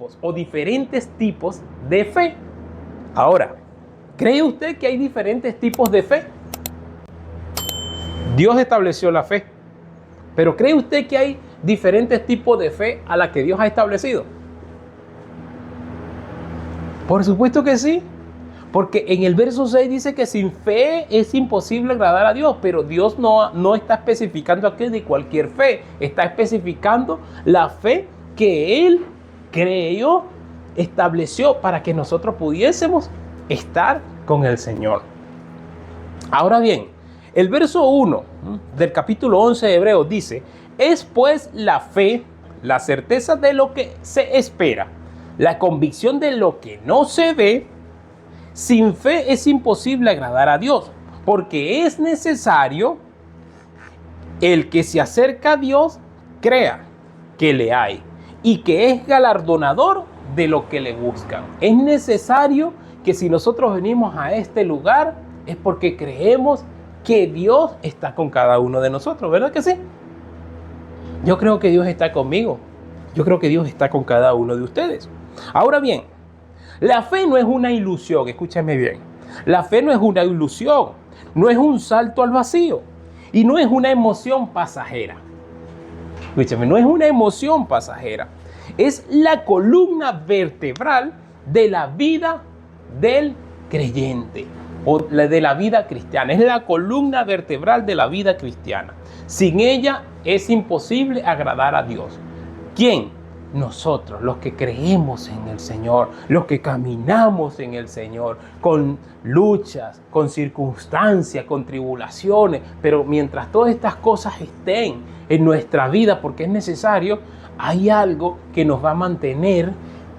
tipos o diferentes tipos de fe. Ahora, ¿cree usted que hay diferentes tipos de fe? Dios estableció la fe, pero ¿cree usted que hay diferentes tipos de fe a la que Dios ha establecido? Por supuesto que sí, porque en el verso 6 dice que sin fe es imposible agradar a Dios, pero Dios no está especificando aquí de cualquier fe, está especificando la fe que Él creyó, estableció para que nosotros pudiésemos estar con el Señor. Ahora bien, el verso 1 del capítulo 11 de Hebreos dice: es pues la fe, la certeza de lo que se espera, la convicción de lo que no se ve. Sin fe es imposible agradar a Dios, porque es necesario el que se acerca a Dios crea que le hay y que es galardonador de lo que le buscan. Es necesario que si nosotros venimos a este lugar es porque creemos que Dios está con cada uno de nosotros, ¿verdad que sí? Yo creo que Dios está conmigo. Yo creo que Dios está con cada uno de ustedes. Ahora bien, la fe no es una ilusión, escúchame bien. La fe no es una ilusión, no es un salto al vacío y no es una emoción pasajera. Escúchame, no es una emoción pasajera. Es la columna vertebral de la vida del creyente o de la vida cristiana. Es la columna vertebral de la vida cristiana. Sin ella es imposible agradar a Dios. ¿Quién? Nosotros, los que creemos en el Señor, los que caminamos en el Señor, con luchas, con circunstancias, con tribulaciones, pero mientras todas estas cosas estén en nuestra vida, porque es necesario, hay algo que nos va a mantener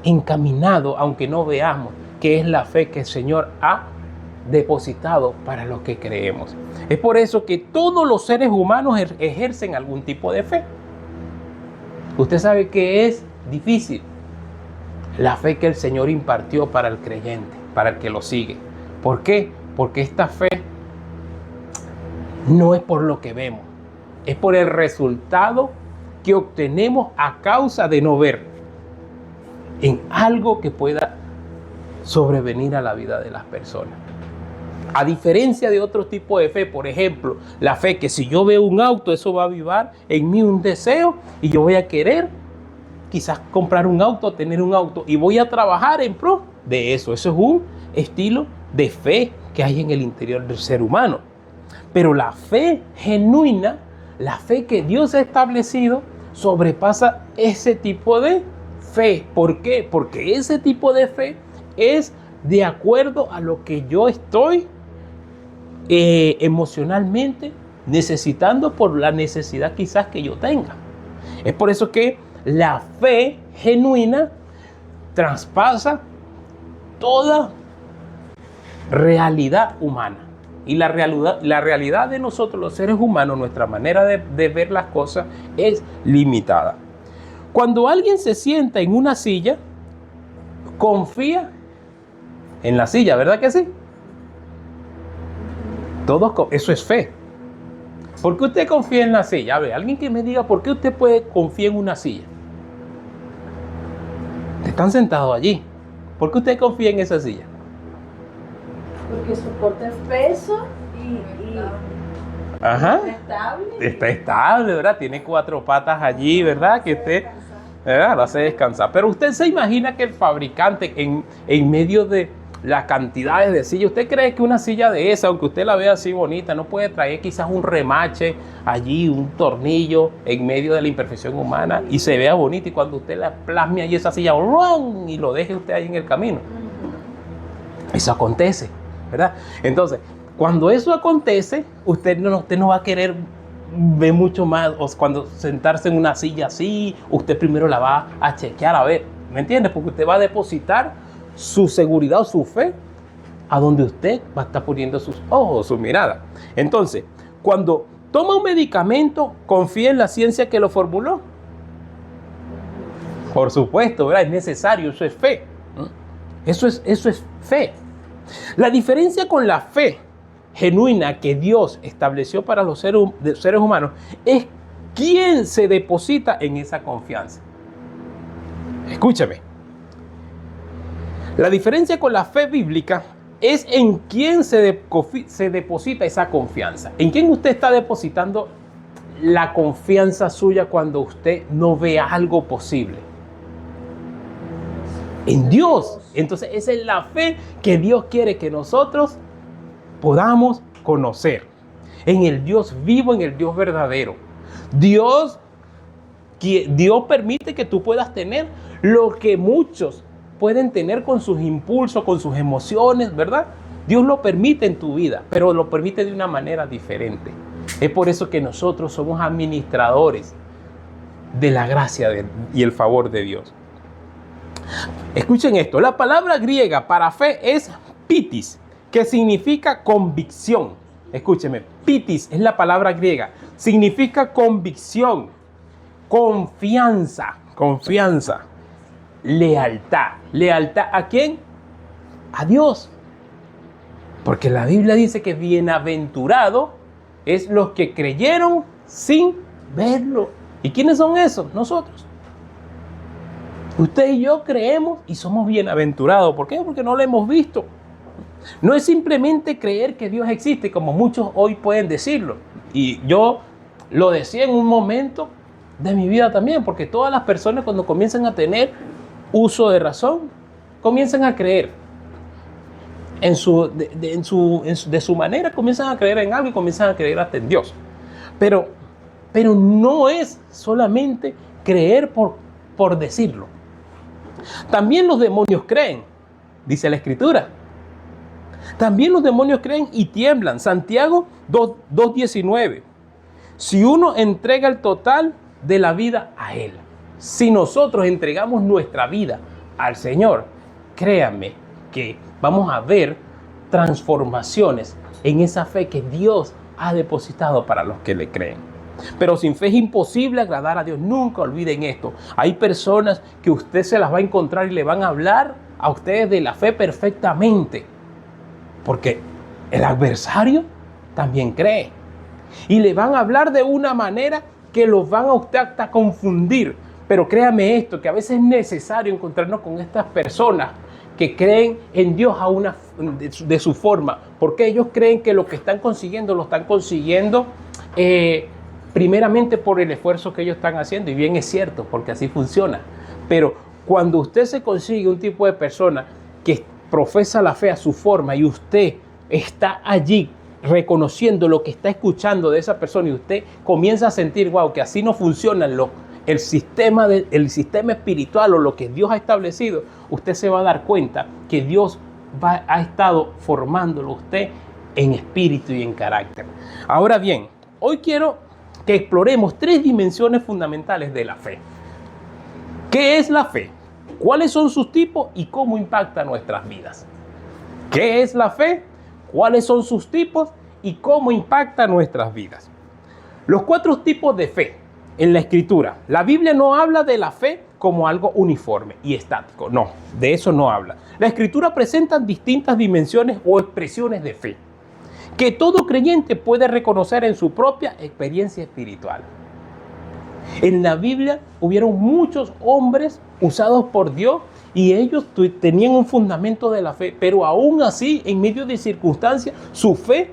encaminado, aunque no veamos, que es la fe que el Señor ha depositado para los que creemos. Es por eso que todos los seres humanos ejercen algún tipo de fe. Usted sabe que es difícil la fe que el Señor impartió para el creyente, para el que lo sigue. ¿Por qué? Porque esta fe no es por lo que vemos, es por el resultado que obtenemos a causa de no ver en algo que pueda sobrevenir a la vida de las personas. A diferencia de otro tipo de fe, por ejemplo, la fe que si yo veo un auto, eso va a avivar en mí un deseo y yo voy a querer quizás comprar un auto, tener un auto y voy a trabajar en pro de eso. Eso es un estilo de fe que hay en el interior del ser humano. Pero la fe genuina, la fe que Dios ha establecido, sobrepasa ese tipo de fe. ¿Por qué? Porque ese tipo de fe es de acuerdo a lo que yo estoy emocionalmente necesitando por la necesidad quizás que yo tenga. Es por eso que la fe genuina traspasa toda realidad humana. Y la realidad de nosotros los seres humanos, nuestra manera de ver las cosas es limitada. Cuando alguien se sienta en una silla, confía en la silla, ¿verdad que sí? Eso es fe. ¿Por qué usted confía en la silla? A ver, alguien que me diga por qué usted puede confiar en una silla. Están sentados allí. ¿Por qué usted confía en esa silla? Porque soporta el peso y Ajá. está estable. Está estable, ¿verdad? Tiene 4 patas allí, ¿verdad? Que usted, ¿verdad? Lo hace descansar. Pero usted se imagina que el fabricante en medio de las cantidades de sillas, ¿usted cree que una silla de esa, aunque usted la vea así bonita, no puede traer quizás un remache allí, un tornillo en medio de la imperfección humana y se vea bonita y cuando usted la plasme allí esa silla ¡rum! Y lo deje usted ahí en el camino? Eso acontece, ¿verdad? Entonces, cuando eso acontece, usted no va a querer ver mucho más, o cuando sentarse en una silla así, usted primero la va a chequear a ver, ¿me entiende? Porque usted va a depositar su seguridad o su fe a donde usted va a estar poniendo sus ojos, su mirada. Entonces, cuando toma un medicamento, confía en la ciencia que lo formuló. Por supuesto, ¿verdad? Es necesario, eso es fe. Eso es fe. La diferencia con la fe genuina que Dios estableció para los seres humanos es quién se deposita en esa confianza. Escúchame. La diferencia con la fe bíblica es en quién se deposita esa confianza. ¿En quién usted está depositando la confianza suya cuando usted no ve algo posible? En Dios. Entonces esa es la fe que Dios quiere que nosotros podamos conocer. En el Dios vivo, en el Dios verdadero. Dios permite que tú puedas tener lo que muchos pueden tener con sus impulsos, con sus emociones, ¿verdad? Dios lo permite en tu vida, pero lo permite de una manera diferente. Es por eso que nosotros somos administradores de la gracia y el favor de Dios. Escuchen esto, la palabra griega para fe es pitis, que significa convicción. Escúcheme, pitis es la palabra griega, significa convicción, confianza, lealtad. ¿Lealtad a quién? A Dios. Porque la Biblia dice que bienaventurado es los que creyeron sin verlo. ¿Y quiénes son esos? Nosotros. Usted y yo creemos y somos bienaventurados. ¿Por qué? Porque no lo hemos visto. No es simplemente creer que Dios existe, como muchos hoy pueden decirlo. Y yo lo decía en un momento de mi vida también, porque todas las personas cuando comienzan a tener uso de razón, comienzan a creer de su manera, comienzan a creer en algo y comienzan a creer hasta en Dios. Pero no es solamente creer por decirlo. También los demonios creen, dice la Escritura. También los demonios creen y tiemblan. Santiago 2:19. Si uno entrega el total de la vida a Él, si nosotros entregamos nuestra vida al Señor, créanme que vamos a ver transformaciones en esa fe que Dios ha depositado para los que le creen. Pero sin fe es imposible agradar a Dios. Nunca olviden esto. Hay personas que usted se las va a encontrar y le van a hablar a ustedes de la fe perfectamente. Porque el adversario también cree. Y le van a hablar de una manera que los van a usted hasta confundir. Pero créame esto, que a veces es necesario encontrarnos con estas personas que creen en Dios de su forma. Porque ellos creen que lo que están consiguiendo, lo están consiguiendo primeramente por el esfuerzo que ellos están haciendo. Y bien es cierto, porque así funciona. Pero cuando usted se consigue un tipo de persona que profesa la fe a su forma y usted está allí reconociendo lo que está escuchando de esa persona y usted comienza a sentir, wow, que así no funciona el sistema espiritual o lo que Dios ha establecido, usted se va a dar cuenta que Dios ha estado formándolo usted en espíritu y en carácter. Ahora bien, hoy quiero que exploremos 3 dimensiones fundamentales de la fe. ¿Qué es la fe? ¿Cuáles son sus tipos y cómo impacta nuestras vidas? ¿Qué es la fe? ¿Cuáles son sus tipos y cómo impacta nuestras vidas? Los 4 tipos de fe en la Escritura. La Biblia no habla de la fe como algo uniforme y estático. No, de eso no habla. La Escritura presenta distintas dimensiones o expresiones de fe que todo creyente puede reconocer en su propia experiencia espiritual. En la Biblia hubieron muchos hombres usados por Dios y ellos tenían un fundamento de la fe, pero aún así, en medio de circunstancias, su fe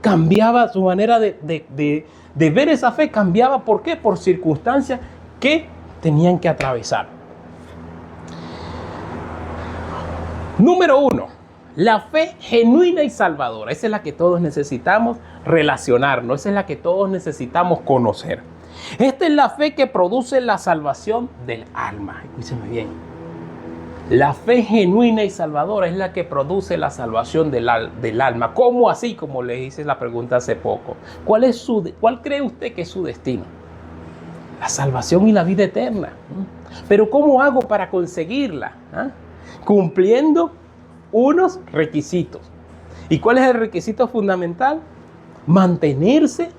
cambiaba, su manera de ver esa fe cambiaba. ¿Por qué? Por circunstancias que tenían que atravesar. Número 1, la fe genuina y salvadora. Esa es la que todos necesitamos relacionarnos, esa es la que todos necesitamos conocer. Esta es la fe que produce la salvación del alma. Escúcheme bien. La fe genuina y salvadora es la que produce la salvación del alma. ¿Cómo así? Como le hice la pregunta hace poco. ¿Cuál cree usted que es su destino? La salvación y la vida eterna. Pero ¿cómo hago para conseguirla? Cumpliendo unos requisitos. ¿Y cuál es el requisito fundamental? Mantenerse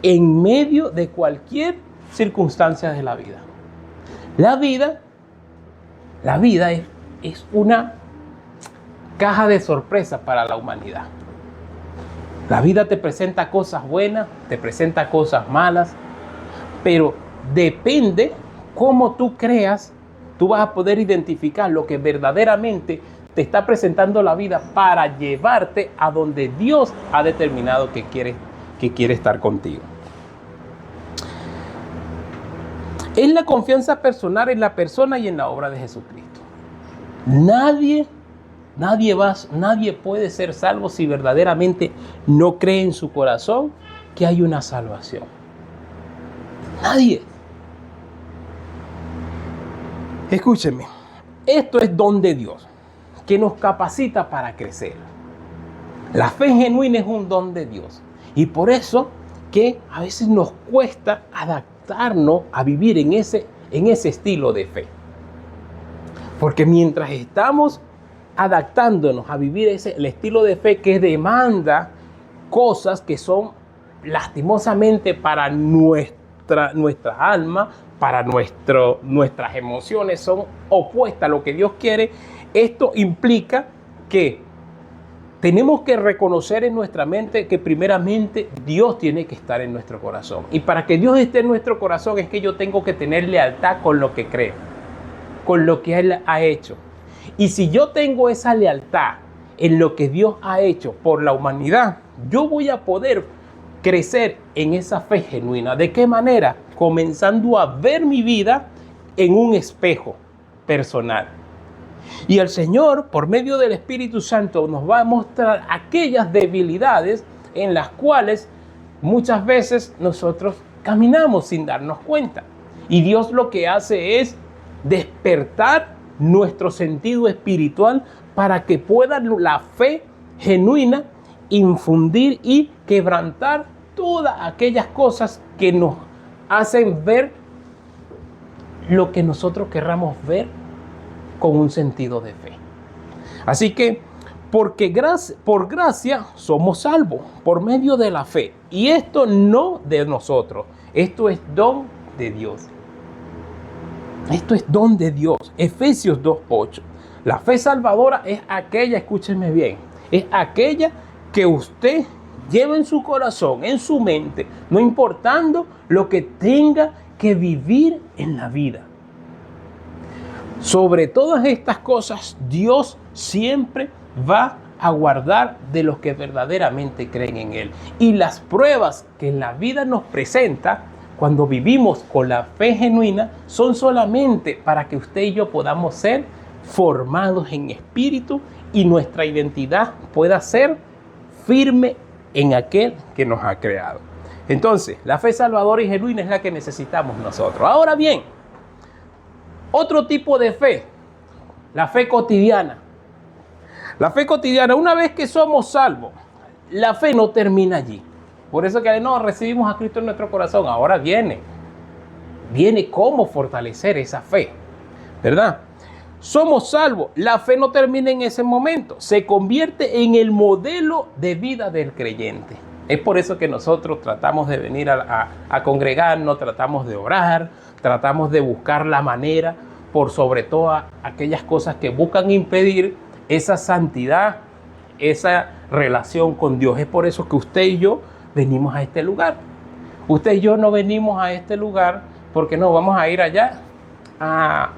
en medio de cualquier circunstancia de la vida. La vida es una caja de sorpresas para la humanidad. La vida te presenta cosas buenas, te presenta cosas malas, pero depende cómo tú creas tú vas a poder identificar lo que verdaderamente te está presentando la vida para llevarte a donde Dios ha determinado que quiere estar contigo. Es la confianza personal en la persona y en la obra de Jesucristo. Nadie puede ser salvo si verdaderamente no cree en su corazón que hay una salvación. Nadie. Escúchenme, esto es don de Dios, que nos capacita para crecer. La fe genuina es un don de Dios. Y por eso que a veces nos cuesta adaptarnos a vivir en ese estilo de fe. Porque mientras estamos adaptándonos a vivir el estilo de fe que demanda cosas que son lastimosamente para nuestra alma, para nuestras emociones, son opuestas a lo que Dios quiere, esto implica que tenemos que reconocer en nuestra mente que primeramente Dios tiene que estar en nuestro corazón. Y para que Dios esté en nuestro corazón es que yo tengo que tener lealtad con lo que creo, con lo que Él ha hecho. Y si yo tengo esa lealtad en lo que Dios ha hecho por la humanidad, yo voy a poder crecer en esa fe genuina. ¿De qué manera? Comenzando a ver mi vida en un espejo personal. Y el Señor, por medio del Espíritu Santo, nos va a mostrar aquellas debilidades en las cuales muchas veces nosotros caminamos sin darnos cuenta. Y Dios lo que hace es despertar nuestro sentido espiritual para que pueda la fe genuina infundir y quebrantar todas aquellas cosas que nos hacen ver lo que nosotros querramos ver con un sentido de fe. Así que, por gracia somos salvos por medio de la fe. Y esto no de nosotros, esto es don de Dios. Esto es don de Dios. Efesios 2:8. La fe salvadora es aquella, escúchenme bien, es aquella que usted lleva en su corazón, en su mente, no importando lo que tenga que vivir en la vida. Sobre todas estas cosas, Dios siempre va a guardar de los que verdaderamente creen en Él. Y las pruebas que la vida nos presenta cuando vivimos con la fe genuina son solamente para que usted y yo podamos ser formados en espíritu y nuestra identidad pueda ser firme en aquel que nos ha creado. Entonces, la fe salvadora y genuina es la que necesitamos nosotros. Ahora bien, otro tipo de fe, la fe cotidiana. La fe cotidiana, una vez que somos salvos, la fe no termina allí. Por eso que no recibimos a Cristo en nuestro corazón. Ahora viene cómo fortalecer esa fe, ¿verdad? Somos salvos. La fe no termina en ese momento. Se convierte en el modelo de vida del creyente. Es por eso que nosotros tratamos de venir a congregarnos, tratamos de orar, tratamos de buscar la manera por sobre todas aquellas cosas que buscan impedir esa santidad, esa relación con Dios. Es por eso que usted y yo venimos a este lugar. Usted y yo no venimos a este lugar porque no vamos a ir allá a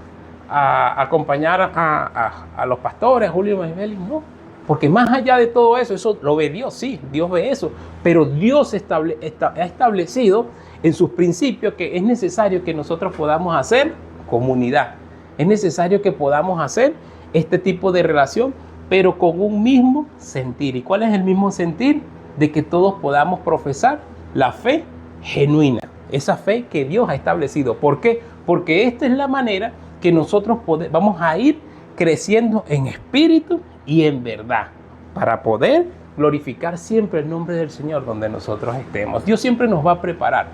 acompañar a los pastores, a Julio Maibeli, no. Porque más allá de todo eso, eso lo ve Dios, sí, Dios ve eso. Pero Dios ha establecido en sus principios que es necesario que nosotros podamos hacer comunidad. Es necesario que podamos hacer este tipo de relación, pero con un mismo sentir. ¿Y cuál es el mismo sentir? De que todos podamos profesar la fe genuina, esa fe que Dios ha establecido. ¿Por qué? Porque esta es la manera que nosotros vamos a ir creciendo en espíritu y en verdad, para poder glorificar siempre el nombre del Señor donde nosotros estemos. Dios siempre nos va a preparar.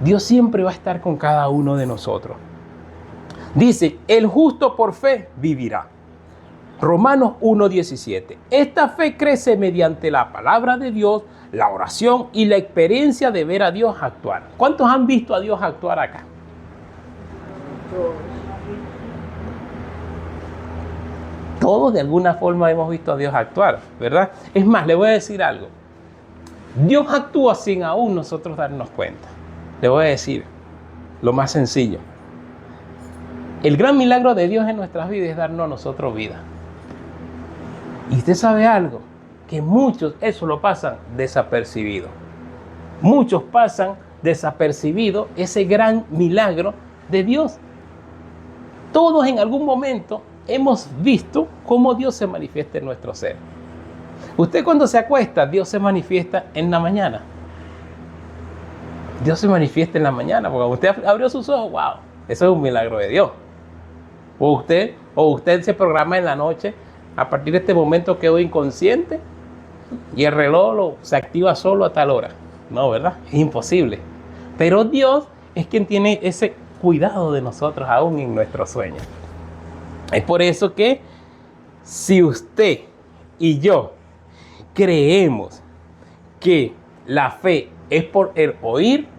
Dios siempre va a estar con cada uno de nosotros. Dice, el justo por fe vivirá. Romanos 1:17. Esta fe crece mediante la palabra de Dios, la oración y la experiencia de ver a Dios actuar. ¿Cuántos han visto a Dios actuar acá? Todos de alguna forma hemos visto a Dios actuar, ¿verdad? Es más, le voy a decir algo. Dios actúa sin aún nosotros darnos cuenta. Le voy a decir lo más sencillo. El gran milagro de Dios en nuestras vidas es darnos a nosotros vida. Y usted sabe algo, que muchos eso lo pasan desapercibido. Muchos pasan desapercibido ese gran milagro de Dios. Todos en algún momento hemos visto cómo Dios se manifiesta en nuestro ser. Usted cuando se acuesta, Dios se manifiesta en la mañana. Dios se manifiesta en la mañana, porque usted abrió sus ojos, wow, eso es un milagro de Dios. O usted se programa en la noche, a partir de este momento quedó inconsciente y el reloj se activa solo a tal hora. No, ¿verdad? Es imposible. Pero Dios es quien tiene ese cuidado de nosotros aún en nuestros sueños. Es por eso que si usted y yo creemos que la fe es por oír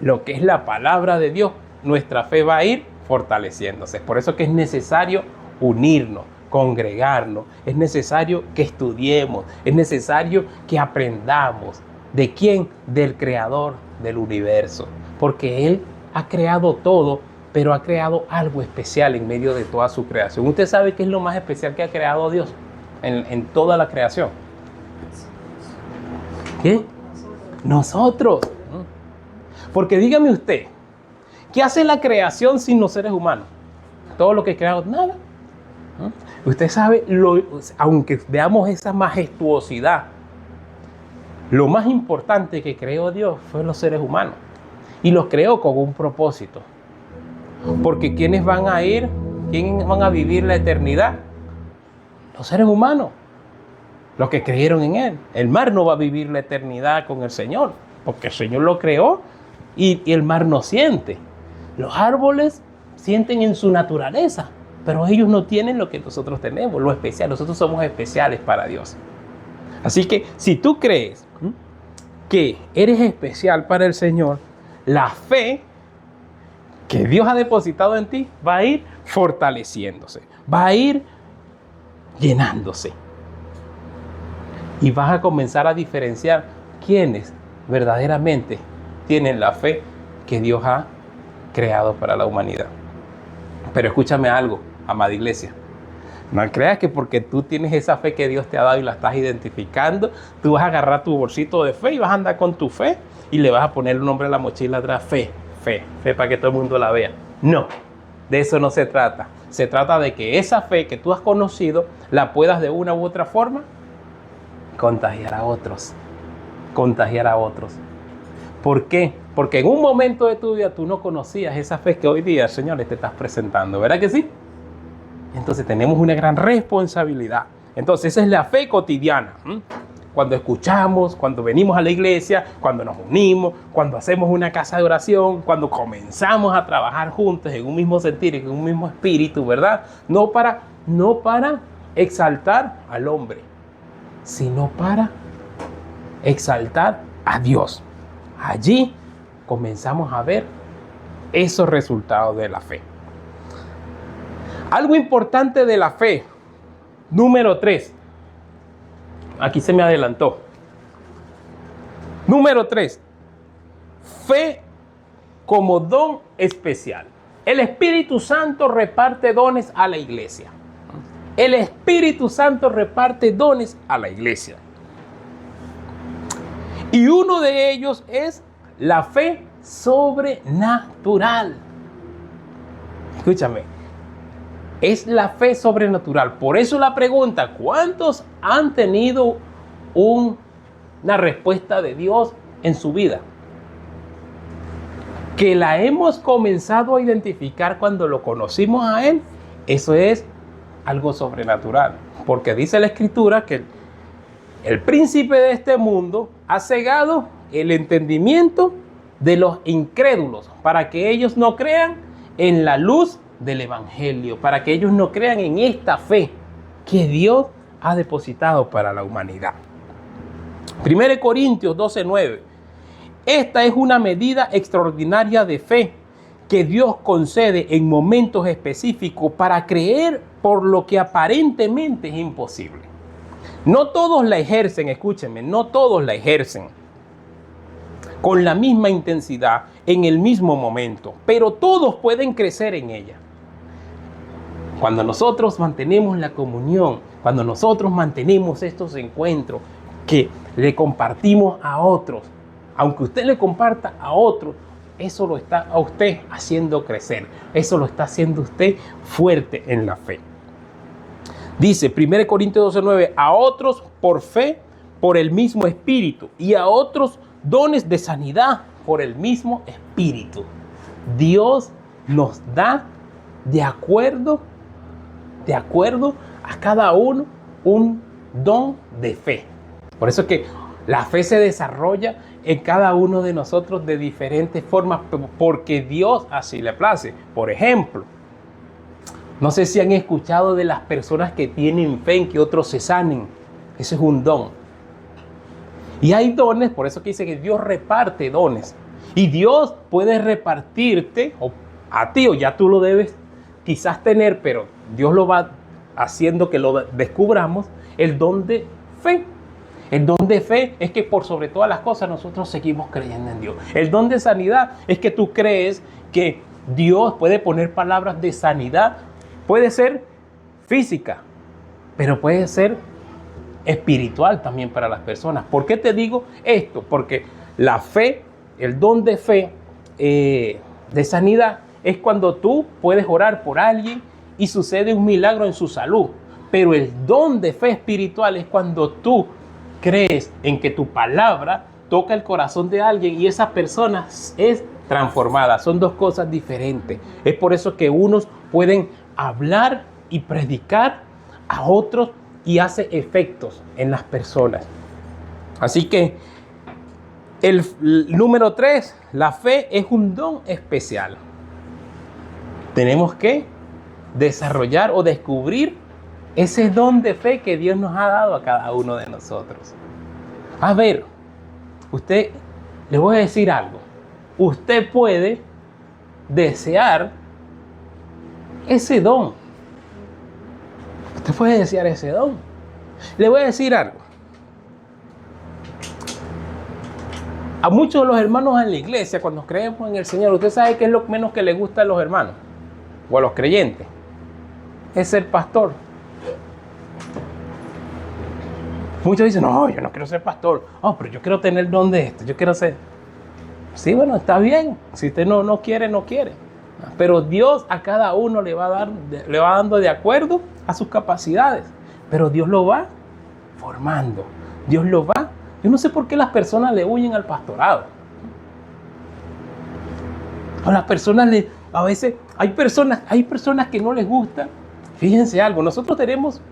lo que es la palabra de Dios, nuestra fe va a ir fortaleciéndose. Es por eso que es necesario unirnos, congregarnos, es necesario que estudiemos, es necesario que aprendamos. ¿De quién? Del Creador del universo. Porque Él ha creado todo, pero ha creado algo especial en medio de toda su creación. ¿Usted sabe qué es lo más especial que ha creado Dios en toda la creación? ¿Qué? Nosotros. Porque dígame usted, ¿qué hace la creación sin los seres humanos? Todo lo que creado, nada. Usted sabe, aunque veamos esa majestuosidad, lo más importante que creó Dios fue los seres humanos. Y los creó con un propósito. Porque ¿quiénes van a ir? ¿Quiénes van a vivir la eternidad? Los seres humanos. Los que creyeron en Él. El mar no va a vivir la eternidad con el Señor. Porque el Señor lo creó y el mar no siente. Los árboles sienten en su naturaleza. Pero ellos no tienen lo que nosotros tenemos, lo especial. Nosotros somos especiales para Dios. Así que si tú crees que eres especial para el Señor, la fe que Dios ha depositado en ti va a ir fortaleciéndose, va a ir llenándose. Y vas a comenzar a diferenciar quiénes verdaderamente tienen la fe que Dios ha creado para la humanidad. Pero escúchame algo, amada iglesia. No creas que porque tú tienes esa fe que Dios te ha dado y la estás identificando, tú vas a agarrar tu bolsito de fe y vas a andar con tu fe y le vas a poner el nombre a la mochila atrás, fe para que todo el mundo la vea. No, de eso no se trata. Se trata de que esa fe que tú has conocido la puedas de una u otra forma contagiar a otros. Contagiar a otros. ¿Por qué? Porque en un momento de tu vida tú no conocías esa fe que hoy día, Señor, te estás presentando. ¿Verdad que sí? Entonces tenemos una gran responsabilidad. Entonces esa es la fe cotidiana. Cuando escuchamos, cuando venimos a la iglesia, cuando nos unimos, cuando hacemos una casa de oración, cuando comenzamos a trabajar juntos en un mismo sentir, en un mismo espíritu, ¿verdad? No para exaltar al hombre, sino para exaltar a Dios. Allí comenzamos a ver esos resultados de la fe. Algo importante de la fe, número 3. Aquí se me adelantó. Número 3. Fe como don especial. El Espíritu Santo reparte dones a la iglesia. El Espíritu Santo reparte dones a la iglesia. Y uno de ellos es la fe sobrenatural. Escúchame. Es la fe sobrenatural. Por eso la pregunta, ¿cuántos han tenido una respuesta de Dios en su vida? Que la hemos comenzado a identificar cuando lo conocimos a Él. Eso es algo sobrenatural. Porque dice la Escritura que el príncipe de este mundo ha cegado el entendimiento de los incrédulos para que ellos no crean en la luz del Evangelio, para que ellos no crean en esta fe que Dios ha depositado para la humanidad. 1 Corintios 12:9. Esta es una medida extraordinaria de fe que Dios concede en momentos específicos para creer por lo que aparentemente es imposible. No todos la ejercen, escúchenme, no todos la ejercen. con la misma intensidad en el mismo momento, pero todos pueden crecer en ella. Cuando nosotros mantenemos la comunión, cuando nosotros mantenemos estos encuentros que le compartimos a otros, aunque usted le comparta a otros, eso lo está a usted haciendo crecer, eso lo está haciendo usted fuerte en la fe. Dice 1 Corintios 12:9, a otros por fe, por el mismo Espíritu, y a otros dones de sanidad por el mismo Espíritu. Dios nos da de acuerdo a cada uno un don de fe. Por eso es que la fe se desarrolla en cada uno de nosotros de diferentes formas, porque Dios así le place. Por ejemplo, no sé si han escuchado de las personas que tienen fe en que otros se sanen. Ese es un don. Y hay dones, por eso que dice que Dios reparte dones. Y Dios puede repartirte a ti, o ya tú lo debes quizás tener, pero Dios lo va haciendo que lo descubramos, el don de fe. El don de fe es que por sobre todas las cosas nosotros seguimos creyendo en Dios. El don de sanidad es que tú crees que Dios puede poner palabras de sanidad. Puede ser física, pero puede ser espiritual también para las personas. ¿Por qué te digo esto? Porque la fe, el don de fe de sanidad es cuando tú puedes orar por alguien y sucede un milagro en su salud. Pero el don de fe espiritual es cuando tú crees en que tu palabra toca el corazón de alguien y esa persona es transformada. Son dos cosas diferentes. Es por eso que unos pueden hablar y predicar a otros y hace efectos en las personas. Así que el número 3, la fe es un don especial. Tenemos que desarrollar o descubrir ese don de fe que Dios nos ha dado a cada uno de nosotros. A ver, usted, le voy a decir algo. Usted puede desear ese don. Usted puede desear ese don. Le voy a decir algo. A muchos de los hermanos en la iglesia, cuando creemos en el Señor, usted sabe qué es lo menos que le gusta a los hermanos o a los creyentes. Es ser pastor. Muchos dicen, no, yo no quiero ser pastor. Oh, pero yo quiero tener el don de esto. Yo quiero ser. Sí, bueno, está bien. Si usted no quiere, no quiere. Pero Dios a cada uno le va dando de acuerdo a sus capacidades. Pero Dios lo va formando. Dios lo va. Yo no sé por qué las personas le huyen al pastorado. O las personas a veces hay personas que no les gusta. Fíjense algo, nosotros tenemos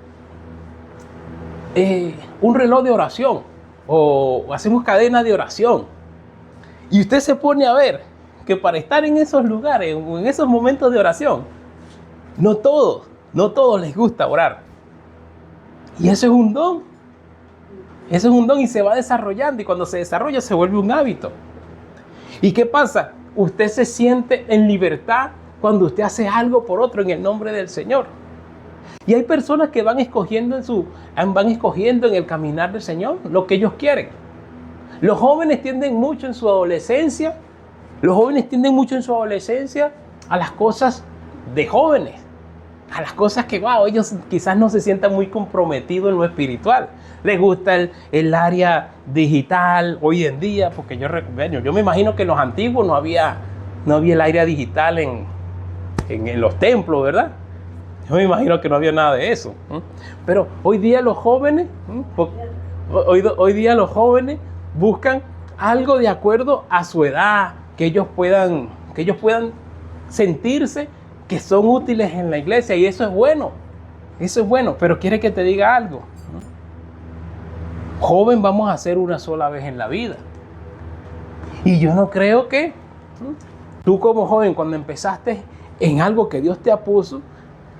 un reloj de oración o hacemos cadena de oración. Y usted se pone a ver que para estar en esos lugares, en esos momentos de oración, no todos les gusta orar. Y eso es un don. Eso es un don y se va desarrollando. Y cuando se desarrolla se vuelve un hábito. ¿Y qué pasa? Usted se siente en libertad cuando usted hace algo por otro en el nombre del Señor. Y hay personas que van escogiendo en el caminar del Señor lo que ellos quieren. Los jóvenes tienden mucho en su adolescencia. A las cosas de jóvenes. A las cosas que, ellos quizás no se sientan muy comprometidos en lo espiritual. Les gusta el área digital hoy en día, porque yo me imagino que en los antiguos no había el área digital en los templos, ¿verdad? Yo me imagino que no había nada de eso. Pero hoy día los jóvenes, hoy día los jóvenes buscan algo de acuerdo a su edad, que ellos puedan sentirse que son útiles en la iglesia, y eso es bueno, pero quiere que te diga algo. Joven vamos a ser una sola vez en la vida. Y yo no creo que tú como joven, cuando empezaste en algo que Dios te puso,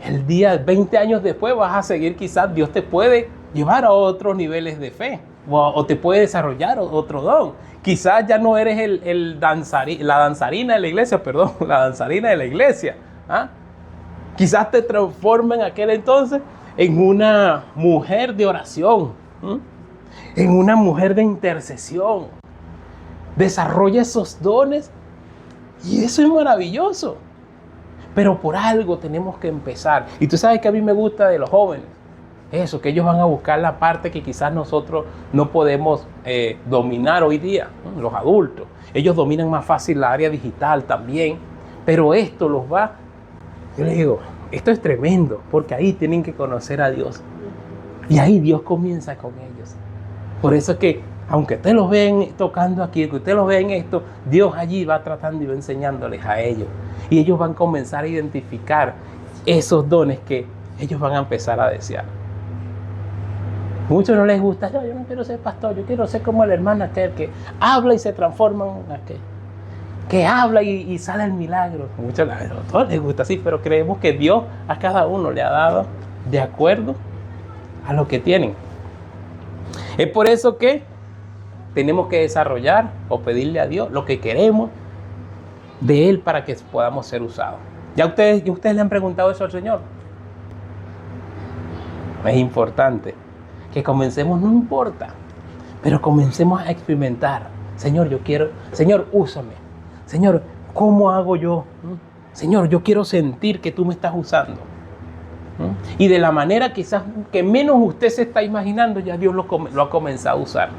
el día 20 años después vas a seguir, quizás Dios te puede llevar a otros niveles de fe, o te puede desarrollar otro don. Quizás ya no eres la danzarina de la iglesia, ¿Ah? Quizás te transforma en aquel entonces en una mujer de oración, en una mujer de intercesión. desarrolla esos dones y eso es maravilloso. Pero por algo tenemos que empezar. Y tú sabes que a mí me gusta de los jóvenes. Eso, que ellos van a buscar la parte que quizás nosotros no podemos dominar hoy día, ¿no? Los adultos. Ellos dominan más fácil la área digital también. Pero esto los va... Yo les digo, esto es tremendo, porque ahí tienen que conocer a Dios. Y ahí Dios comienza con ellos. Por eso es que, aunque ustedes los ven tocando aquí, que ustedes los ven esto, Dios allí va tratando y va enseñándoles a ellos. Y ellos van a comenzar a identificar esos dones que ellos van a empezar a desear. Muchos no les gusta, yo no quiero ser pastor, yo quiero ser como el hermano aquel que habla y se transforma en aquel. Que habla y sale el milagro. Muchos a todos les gusta así, pero creemos que Dios a cada uno le ha dado de acuerdo a lo que tienen. Es por eso que tenemos que desarrollar o pedirle a Dios lo que queremos de Él para que podamos ser usados. ¿Ya ustedes le han preguntado eso al Señor? Es importante que comencemos, no importa, pero comencemos a experimentar. Señor, yo quiero, Señor, úsame. Señor, ¿cómo hago yo? Señor, yo quiero sentir que tú me estás usando. Y de la manera quizás que menos usted se está imaginando, ya Dios lo ha comenzado a usar.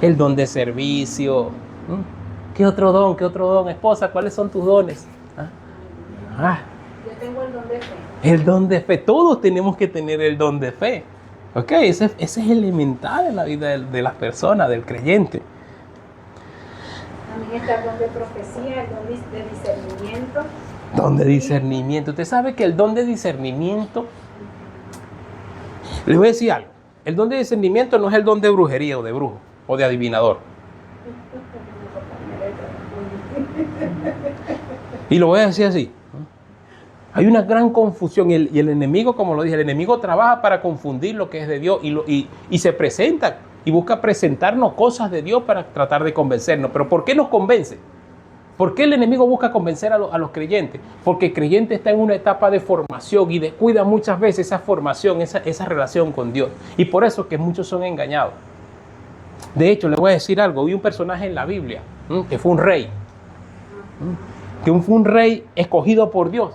El don de servicio. ¿Qué otro don? ¿Qué otro don? Esposa, ¿cuáles son tus dones? Yo tengo el don de fe. El don de fe. Todos tenemos que tener el don de fe. ¿Ok? Ese es elemental en la vida de las personas, del creyente. También está el don de profecía, el don de discernimiento. Don de discernimiento. Usted sabe que el don de discernimiento... Les voy a decir algo. El don de discernimiento no es el don de brujería o de brujo o de adivinador. Y lo voy a decir así. Hay una gran confusión y el enemigo, como lo dije, el enemigo trabaja para confundir lo que es de Dios y se presenta y busca presentarnos cosas de Dios para tratar de convencernos. Pero ¿por qué nos convence? ¿Por qué el enemigo busca convencer a los creyentes? Porque el creyente está en una etapa de formación y descuida muchas veces esa formación, esa relación con Dios. Y por eso es que muchos son engañados. De hecho, les voy a decir algo. Vi un personaje en la Biblia que fue un rey. Que fue un rey escogido por Dios.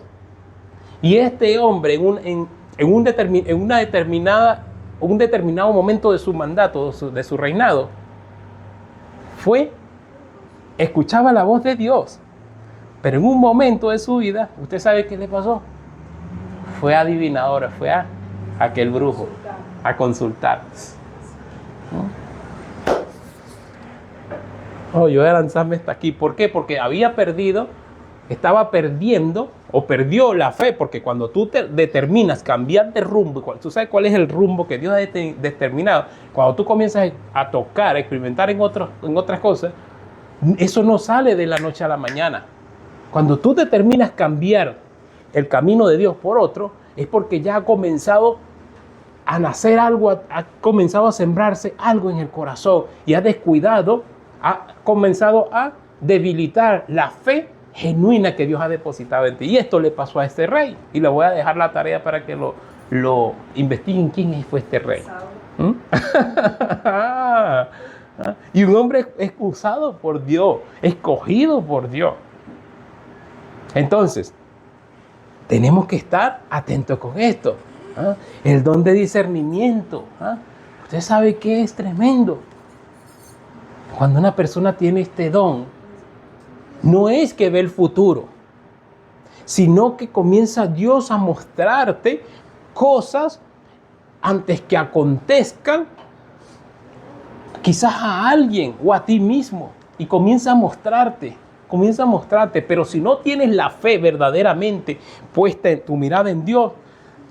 Y este hombre en un determinado momento de su mandato, de su reinado, escuchaba la voz de Dios. Pero en un momento de su vida, ¿usted sabe qué le pasó? Fue adivinador, fue a aquel brujo, a consultar. Yo voy a lanzarme hasta aquí. ¿Por qué? Porque estaba perdiendo o perdió la fe, porque cuando tú te determinas cambiar de rumbo, tú sabes cuál es el rumbo que Dios ha determinado, cuando tú comienzas a tocar, a experimentar en otras cosas, eso no sale de la noche a la mañana. Cuando tú determinas cambiar el camino de Dios por otro, es porque ya ha comenzado a nacer algo, ha comenzado a sembrarse algo en el corazón y ha comenzado a debilitar la fe genuina que Dios ha depositado en ti. Y esto le pasó a este rey. Y le voy a dejar la tarea para que lo investiguen quién fue este rey. Y un hombre es usado por Dios, escogido por Dios. Entonces, tenemos que estar atentos con esto. El don de discernimiento. Usted sabe que es tremendo. Cuando una persona tiene este don, no es que ve el futuro, sino que comienza Dios a mostrarte cosas antes que acontezcan, quizás a alguien o a ti mismo, y comienza a mostrarte, pero si no tienes la fe verdaderamente puesta en tu mirada en Dios,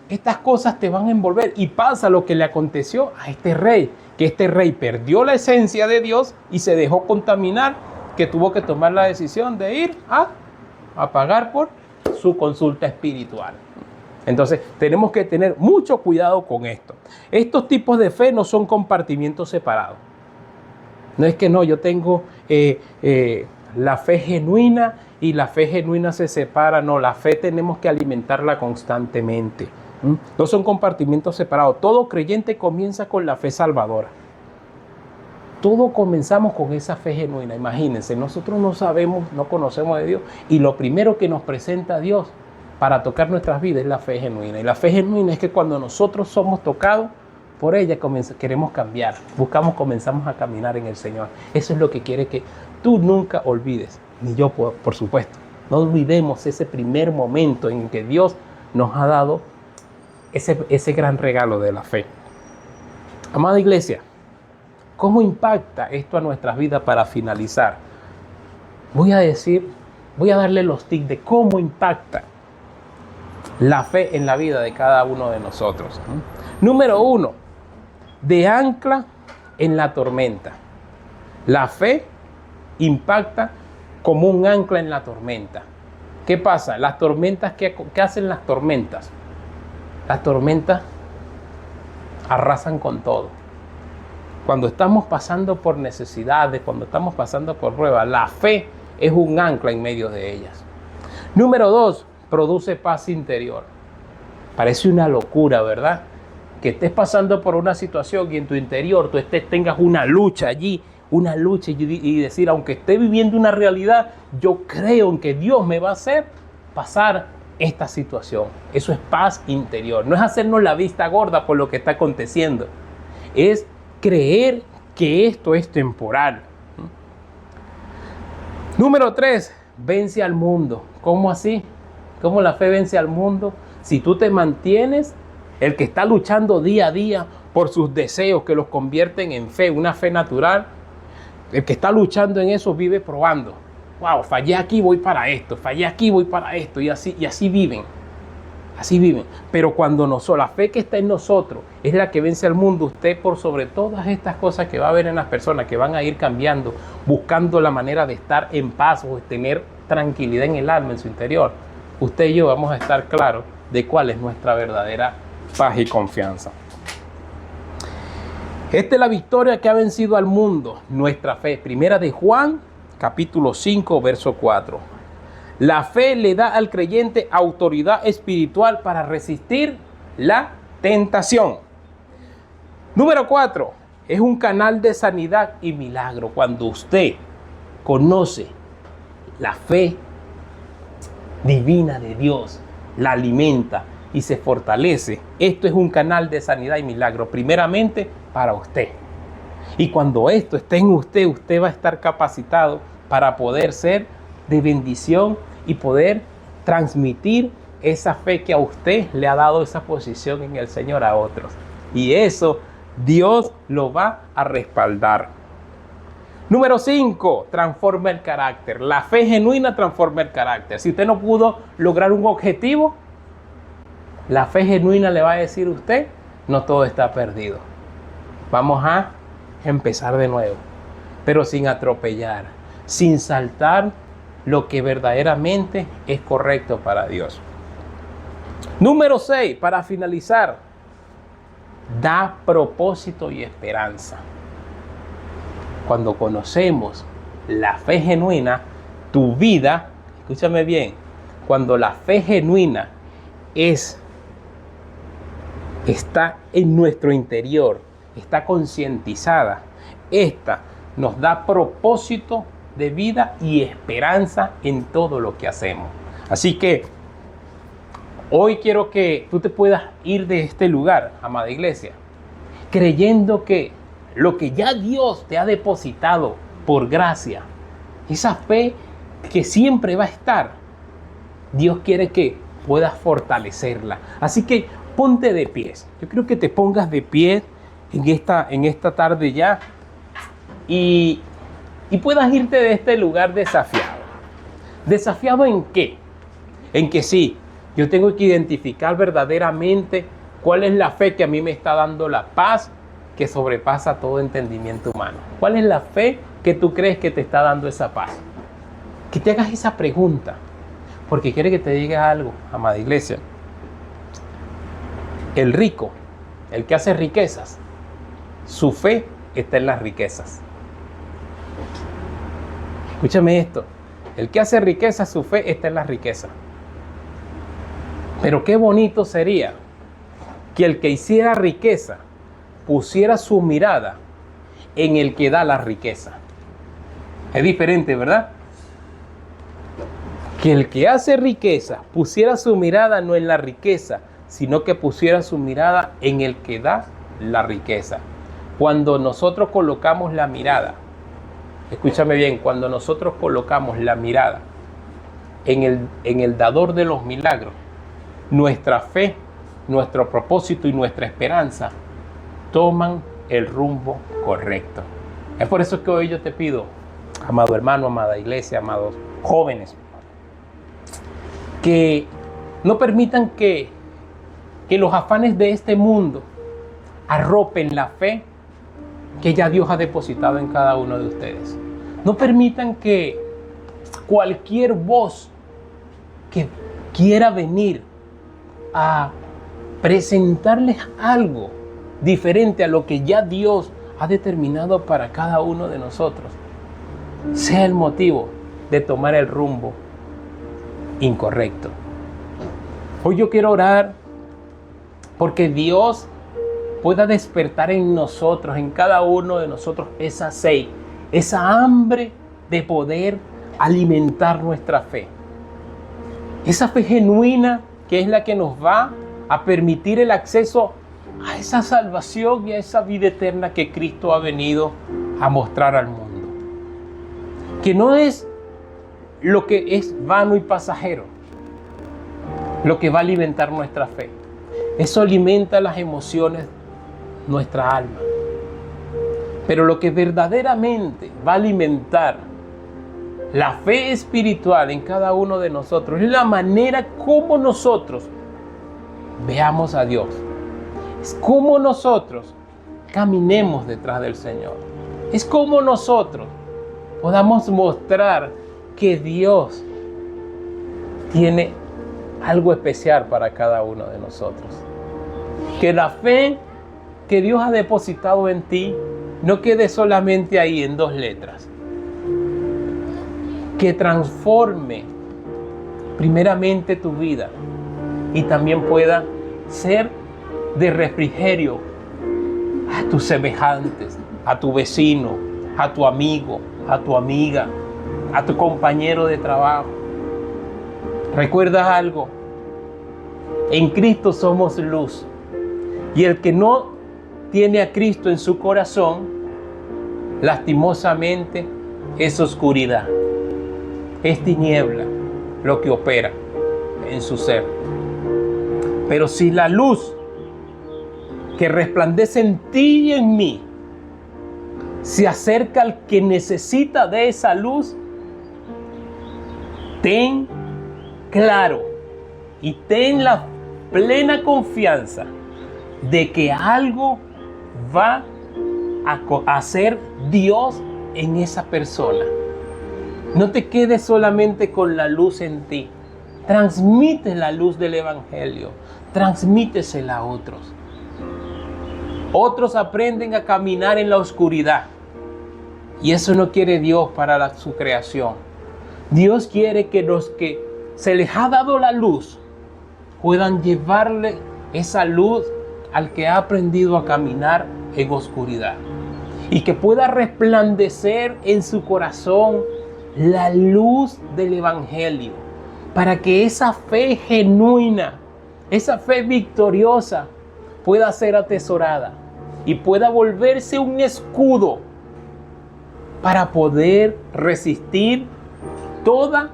estas cosas te van a envolver. Y pasa lo que le aconteció a este rey, que este rey perdió la esencia de Dios y se dejó contaminar, que tuvo que tomar la decisión de ir a pagar por su consulta espiritual. Entonces, tenemos que tener mucho cuidado con esto. Estos tipos de fe no son compartimientos separados. No es que yo tengo la fe genuina y la fe genuina se separa. No, la fe tenemos que alimentarla constantemente. No son compartimentos separados. Todo creyente comienza con la fe salvadora. todo comenzamos con esa fe genuina. Imagínense, nosotros no sabemos, no conocemos de Dios, y lo primero que nos presenta Dios para tocar nuestras vidas es la fe genuina. Y la fe genuina es que cuando nosotros somos tocados por ella, queremos cambiar, comenzamos a caminar en el Señor. Eso es lo que quiere que tú nunca olvides, ni yo por supuesto. No olvidemos ese primer momento en que Dios nos ha dado ese gran regalo de la fe. Amada iglesia, ¿cómo impacta esto a nuestras vidas para finalizar? Voy a darle los tips de cómo impacta la fe en la vida de cada uno de nosotros. Número 1, de ancla en la tormenta. La fe impacta como un ancla en la tormenta. ¿Qué pasa? Las tormentas, ¿qué hacen las tormentas? Las tormentas arrasan con todo. Cuando estamos pasando por necesidades, cuando estamos pasando por pruebas, la fe es un ancla en medio de ellas. Número 2, produce paz interior. Parece una locura, ¿verdad? Que estés pasando por una situación y en tu interior tú tengas una lucha allí, una lucha y decir, aunque esté viviendo una realidad, yo creo en que Dios me va a hacer pasar esta situación. Eso es paz interior. No es hacernos la vista gorda por lo que está aconteciendo. Es creer que esto es temporal. Número 3, vence al mundo. ¿Cómo así? ¿Cómo la fe vence al mundo? Si tú te mantienes, el que está luchando día a día por sus deseos que los convierten en fe, una fe natural, el que está luchando en eso vive probando. Wow, fallé aquí, voy para esto, fallé aquí, voy para esto, y así viven. Así viven. Pero cuando la fe que está en nosotros es la que vence al mundo, usted por sobre todas estas cosas que va a ver en las personas que van a ir cambiando, buscando la manera de estar en paz o de tener tranquilidad en el alma, en su interior, usted y yo vamos a estar claros de cuál es nuestra verdadera paz y confianza. Esta es la victoria que ha vencido al mundo, nuestra fe. Primera de Juan, capítulo 5, verso 4. La fe le da al creyente autoridad espiritual para resistir la tentación. Número 4, es un canal de sanidad y milagro. Cuando usted conoce la fe divina de Dios, la alimenta y se fortalece, esto es un canal de sanidad y milagro, primeramente para usted. Y cuando esto esté en usted, usted va a estar capacitado para poder ser de bendición y poder transmitir esa fe que a usted le ha dado esa posición en el Señor a otros. Y eso Dios lo va a respaldar. Número 5, transforma el carácter. La fe genuina transforma el carácter. Si usted no pudo lograr un objetivo, la fe genuina le va a decir a usted, no todo está perdido. Vamos a empezar de nuevo, pero sin atropellar, sin saltar lo que verdaderamente es correcto para Dios. Número 6, para finalizar, da propósito y esperanza. Cuando conocemos la fe genuina, tu vida, escúchame bien, cuando la fe genuina está en nuestro interior, está concientizada, esta nos da propósito de vida y esperanza en todo lo que hacemos. Así que hoy quiero que tú te puedas ir de este lugar, amada iglesia, creyendo que lo que ya Dios te ha depositado por gracia, esa fe que siempre va a estar, Dios quiere que puedas fortalecerla. Así que ponte de pies. Yo creo que te pongas de pie en esta tarde ya y puedas irte de este lugar desafiado. ¿Desafiado en qué? En que sí, yo tengo que identificar verdaderamente cuál es la fe que a mí me está dando la paz que sobrepasa todo entendimiento humano. ¿Cuál es la fe que tú crees que te está dando esa paz? Que te hagas esa pregunta, porque quiere que te diga algo, amada iglesia. El rico, el que hace riquezas, su fe está en las riquezas. Escúchame esto, el que hace riquezas, su fe está en las riquezas. Pero qué bonito sería que el que hiciera riqueza pusiera su mirada en el que da la riqueza. Es diferente, ¿verdad? Que el que hace riqueza pusiera su mirada no en la riqueza, sino que pusiera su mirada en el que da la riqueza. Cuando nosotros colocamos la mirada, escúchame bien, cuando nosotros colocamos la mirada en el dador de los milagros, nuestra fe, nuestro propósito y nuestra esperanza toman el rumbo correcto. Es por eso que hoy yo te pido, amado hermano, amada iglesia, amados jóvenes, que no permitan que los afanes de este mundo arropen la fe que ya Dios ha depositado en cada uno de ustedes. No permitan que cualquier voz que quiera venir a presentarles algo diferente a lo que ya Dios ha determinado para cada uno de nosotros sea el motivo de tomar el rumbo incorrecto. Hoy yo quiero orar porque Dios pueda despertar en nosotros, en cada uno de nosotros, esa sed, esa hambre de poder alimentar nuestra fe. Esa fe genuina que es la que nos va a permitir el acceso a esa salvación y a esa vida eterna que Cristo ha venido a mostrar al mundo. Que no es lo que es vano y pasajero lo que va a alimentar nuestra fe. Eso alimenta las emociones, nuestra alma. Pero lo que verdaderamente va a alimentar la fe espiritual en cada uno de nosotros es la manera como nosotros veamos a Dios. Es como nosotros caminemos detrás del Señor. Es como nosotros podamos mostrar que Dios tiene algo especial para cada uno de nosotros. Que la fe que Dios ha depositado en ti no quede solamente ahí en 2 letras. Que transforme primeramente tu vida y también pueda ser de refrigerio a tus semejantes, a tu vecino, a tu amigo, a tu amiga, a tu compañero de trabajo. ¿Recuerdas algo? En Cristo somos luz. Y el que no tiene a Cristo en su corazón, lastimosamente, es oscuridad. Es tiniebla lo que opera en su ser. Pero si la luz que resplandece en ti y en mí se acerca al que necesita de esa luz, ten claro y ten la plena confianza de que algo va a hacer Dios en esa persona. No te quedes solamente con la luz en ti. Transmite la luz del Evangelio. Transmítesela a otros. Otros aprenden a caminar en la oscuridad. Y eso no quiere Dios para su creación. Dios quiere que los que se les ha dado la luz puedan llevarle esa luz al que ha aprendido a caminar en oscuridad. Y que pueda resplandecer en su corazón la luz del Evangelio, para que esa fe genuina, esa fe victoriosa pueda ser atesorada y pueda volverse un escudo para poder resistir toda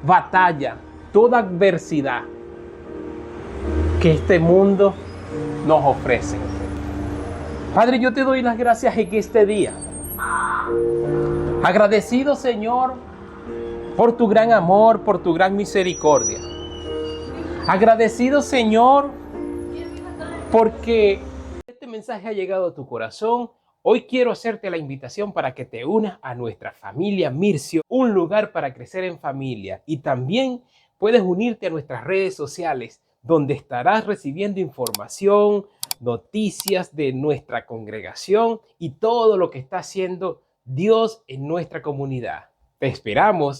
batalla, toda adversidad que este mundo nos ofrece. Padre, yo te doy las gracias en este día. Agradecido, Señor, por tu gran amor, por tu gran misericordia. Agradecido, Señor, porque este mensaje ha llegado a tu corazón. Hoy quiero hacerte la invitación para que te unas a nuestra familia Mircio, un lugar para crecer en familia. Y también puedes unirte a nuestras redes sociales, donde estarás recibiendo información, noticias de nuestra congregación y todo lo que está haciendo Dios en nuestra comunidad. Te esperamos.